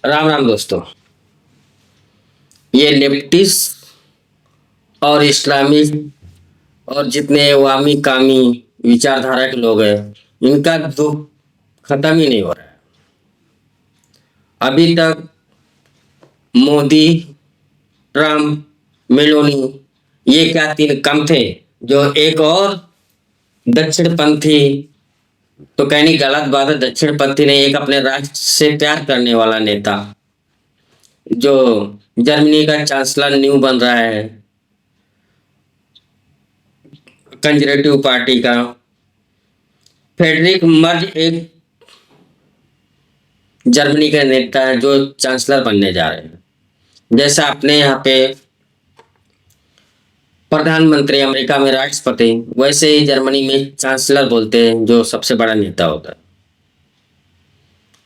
राम राम दोस्तों। ये लेफ्टिस्ट और इस्लामिक और जितने अवामी कामी विचारधारा के लोग हैं, इनका दुख खत्म ही नहीं हो रहा है। अभी तक मोदी, ट्रम्प, मेलोनी, ये क्या तीन कम थे जो एक और दक्षिणपंथी, तो कहनी गलत बात है, दक्षिणपंथी नहीं, एक अपने राष्ट्र से प्यार करने वाला नेता जो जर्मनी का चांसलर न्यू बन रहा है, कंजर्वेटिव पार्टी का फ्रेडरिक मर्ज, एक जर्मनी के नेता है जो चांसलर बनने जा रहे हैं। जैसा अपने यहाँ पे प्रधानमंत्री, अमेरिका में राष्ट्रपति, वैसे ही जर्मनी में चांसलर बोलते हैं जो सबसे बड़ा नेता होता है।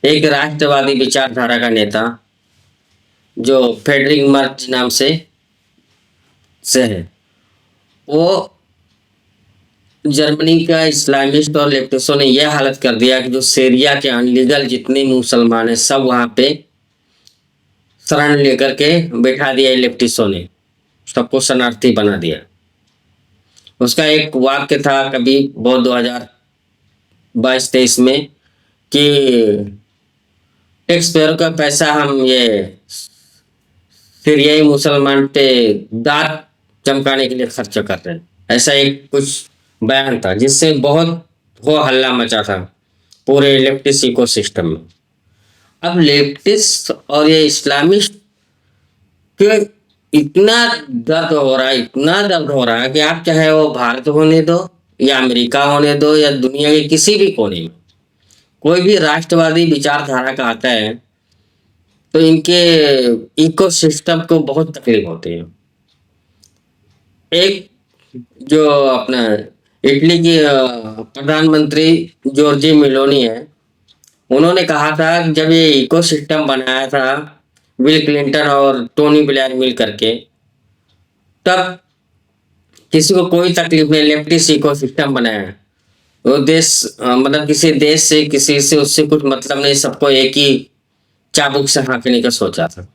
एक राष्ट्रवादी विचारधारा का नेता जो फ्रेडरिक मर्ज नाम से है, वो जर्मनी का इस्लामिस्ट और लेफ्टिस्टों ने यह हालत कर दिया कि जो सीरिया के अनलीगल जितने मुसलमान हैं सब वहां पे शरण लेकर के बैठा दिया। लेफ्टिस्टों ने सबको शरणार्थी बना दिया। उसका एक वाक्य था कभी बहुत 2022-23 में कि टैक्स पेयर का पैसा हम ये सीरियाई मुसलमान पे दांत चमकाने के लिए खर्च कर रहे हैं, ऐसा एक कुछ बयान था जिससे बहुत हो हल्ला मचा था पूरे लेफ्टिस्ट इकोसिस्टम में। अब लेफ्टिस्ट और ये इस्लामिस्ट के इतना दर्द हो रहा है, इतना दर्द हो रहा है कि आप चाहे वो भारत होने दो या अमेरिका होने दो या दुनिया के किसी भी कोने में कोई भी राष्ट्रवादी विचारधारा का आता है तो इनके इकोसिस्टम को बहुत तकलीफ होती है। एक जो अपना इटली की प्रधानमंत्री जॉर्जी मेलोनी है, उन्होंने कहा था कि जब ये इकोसिस्टम बनाया था बिल क्लिंटन और टोनी ब्लेयर मिल करके, तब किसी को कोई तकलीफ नहीं, लेफ्टिस्ट इकोसिस्टम बनाया। वो देश मतलब किसी देश से किसी से उससे कुछ मतलब नहीं, सबको एक ही चाबुक से हाँकने का सोचा था।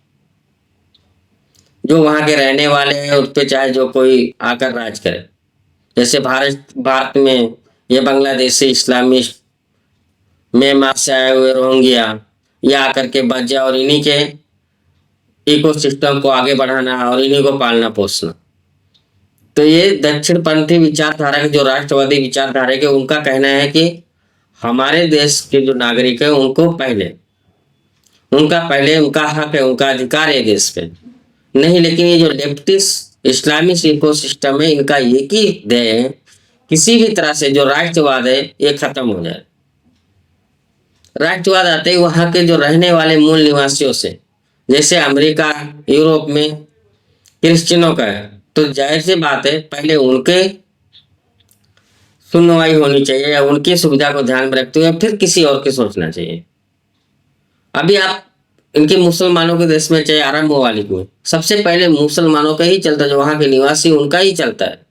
जो वहां के रहने वाले हैं उस पर चाहे जो कोई आकर राज करे। जैसे भारत में ये बांग्लादेशी इस्लामिस्ट, म्यांमार से आए हुए रोहिंग्या, ये आकर के बच जाए और इन्हीं के इकोसिस्टम को आगे बढ़ाना और इन्हीं को पालना पोसना। तो ये दक्षिणपंथी विचारधारा के जो राष्ट्रवादी विचारधारा के, उनका कहना है कि हमारे देश के जो नागरिक है उनको पहले उनका हक है, उनका अधिकार है देश पे नहीं। लेकिन ये जो लेफ्टिस्ट इस्लामिक इकोसिस्टम है, इनका एक ही ध्येय है, किसी भी तरह से जो राष्ट्रवाद है ये खत्म हो जाए। राष्ट्रवाद आते ही वहां के जो रहने वाले मूल निवासियों से, जैसे अमेरिका, यूरोप में क्रिश्चियनों का है, तो जाहिर सी बात है पहले उनके सुनवाई होनी चाहिए या उनकी सुविधा को ध्यान में रखते हुए फिर किसी और की सोचना चाहिए। अभी आप इनके मुसलमानों के देश में, चाहे अरब ममालिक में, सबसे पहले मुसलमानों का ही चलता है, जो वहां के निवासी उनका ही चलता है,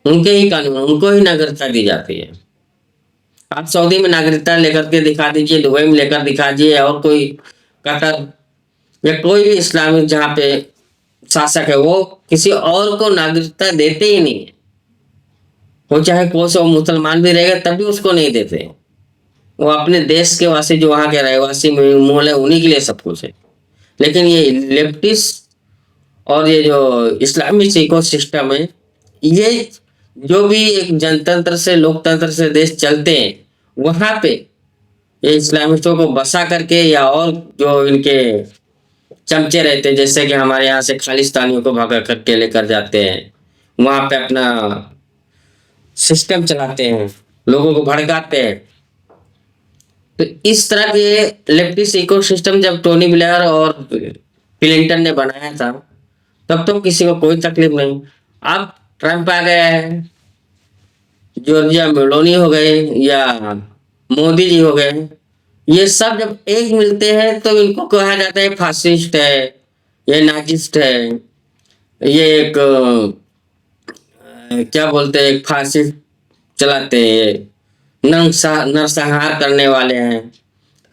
उनके ही कानून, उनको ही नागरिकता दी जाती है। आप सऊदी में नागरिकता लेकर के दिखा दीजिए, दुबई में लेकर दिखा दीजिए, और कोई कतर या कोई भी इस्लामिक जहाँ पे शासक है वो किसी और को नागरिकता देते ही नहीं है। वो चाहे कोई सौ मुसलमान भी रहेगा तब भी उसको नहीं देते। वो अपने देश के वासी, जो वहां के रहवासी मूल है, उन्हीं के लिए सब कुछ है। लेकिन ये लेफ्टिस्ट और ये जो इस्लामिक इकोसिस्टम है, ये जो भी एक जनतंत्र से, लोकतंत्र से देश चलते हैं, वहां पे ये इस्लामिस्टों को बसा करके या और जो इनके चमचे रहते हैं, जैसे कि हमारे यहाँ से खालिस्तानियों को भगा करके लेकर जाते हैं, वहां पे अपना सिस्टम चलाते हैं, लोगों को भड़काते हैं। तो इस तरह के लेफ्टिस्ट इकोसिस्टम जब टोनी ब्लेयर और क्लिंटन ने बनाया था, तब तो किसी को कोई तकलीफ नहीं। अब ट्रंप आ गया है, जॉर्जिया मेलोनी हो गए या मोदी जी हो गए, ये सब जब एक मिलते हैं तो इनको कहा जाता है फासिस्ट है, ये नाजिस्ट है, ये एक क्या बोलते हैं, एक फासिस्ट चलाते हैं, नरसंहार करने वाले हैं।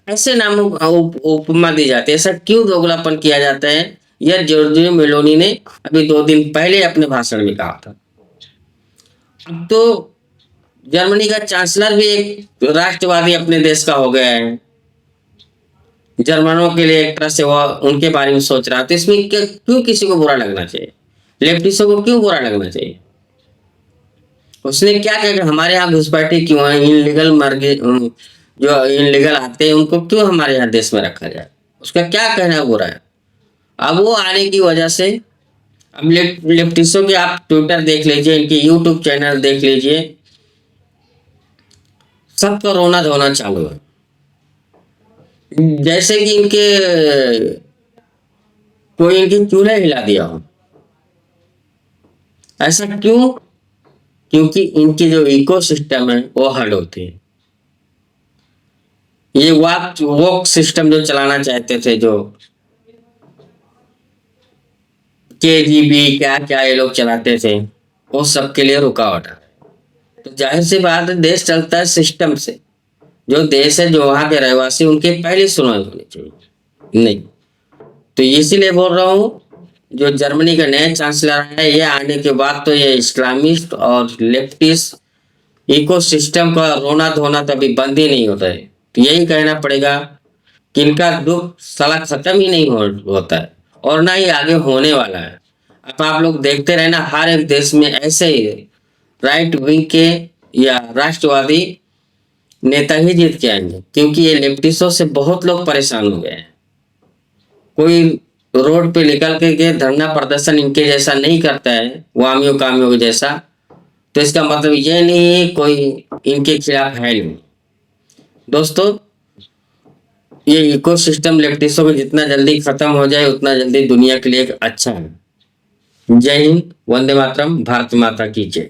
ऐसे नाम उपमा दी जाती है। ऐसा क्यों दोगलापन किया जाता है? यह जॉर्जियो मेलोनी ने अभी 2 दिन पहले अपने भाषण में कहा था। अब तो जर्मनी का चांसलर भी एक राष्ट्रवादी अपने देश का हो गया है। जर्मनों के लिए एक तरह से वह उनके बारे में सोच रहा है। तो इसमें क्यों किसी को बुरा लगना चाहिए? लेफ्टिस्टों को क्यों बुरा लगना चाहिए? उसने क्या कहा कि हमारे यहाँ घुसपैठी क्यों है? इनलीगल मर्गे जो इनलीगल आते हैं उनको क्यों हमारे यहाँ देश में रखा जाए? उसका क्या कहना बुरा है? अब वो आने की वजह से अब लेफ्टिस्टों के आप ट्विटर देख लीजिए, इनके यूट्यूब चैनल देख लीजिए, सबका रोना धोना चालू है। जैसे कि इनके कोई इनके चूल्हे हिला दिया हो। ऐसा क्यों? क्योंकि इनकी जो इकोसिस्टम है वो हर्ड होती है। ये वॉक सिस्टम जो चलाना चाहते थे, जो केजीबी क्या क्या ये लोग चलाते थे, वो सबके लिए रुकावट है। तो जाहिर सी बात है, देश चलता है सिस्टम से। जो देश है, जो वहां के रहवासी, उनके पहले सुनाई होनी चाहिए नहीं। तो इसीलिए बोल रहा हूँ, जो जर्मनी का नया चांसलर है, ये आने के बाद तो ये इस्लामिस्ट और लेफ्टिस्ट इकोसिस्टम का रोना धोना तो अभी बंद ही नहीं होता है। तो यही कहना पड़ेगा कि इनका दुख साला खत्म ही नहीं होता है, और ना ही आगे होने वाला है। अब आप लोग देखते रहना, हर एक देश में ऐसे ही राइट विंग के या राष्ट्रवादी नेता ही जीत के आएंगे, क्योंकि ये लेफ्टिस्टों से बहुत लोग परेशान हो गए हैं। कोई रोड पे निकल के धरना प्रदर्शन इनके जैसा नहीं करता है, वामियों कामियों के जैसा, तो इसका मतलब ये नहीं है कोई इनके खिलाफ है नहीं। दोस्तों, ये इकोसिस्टम लेफ्टिस्टों को जितना जल्दी खत्म हो जाए उतना जल्दी दुनिया के लिए अच्छा है। जय हिंद, वंदे मातरम, भारत माता की जय।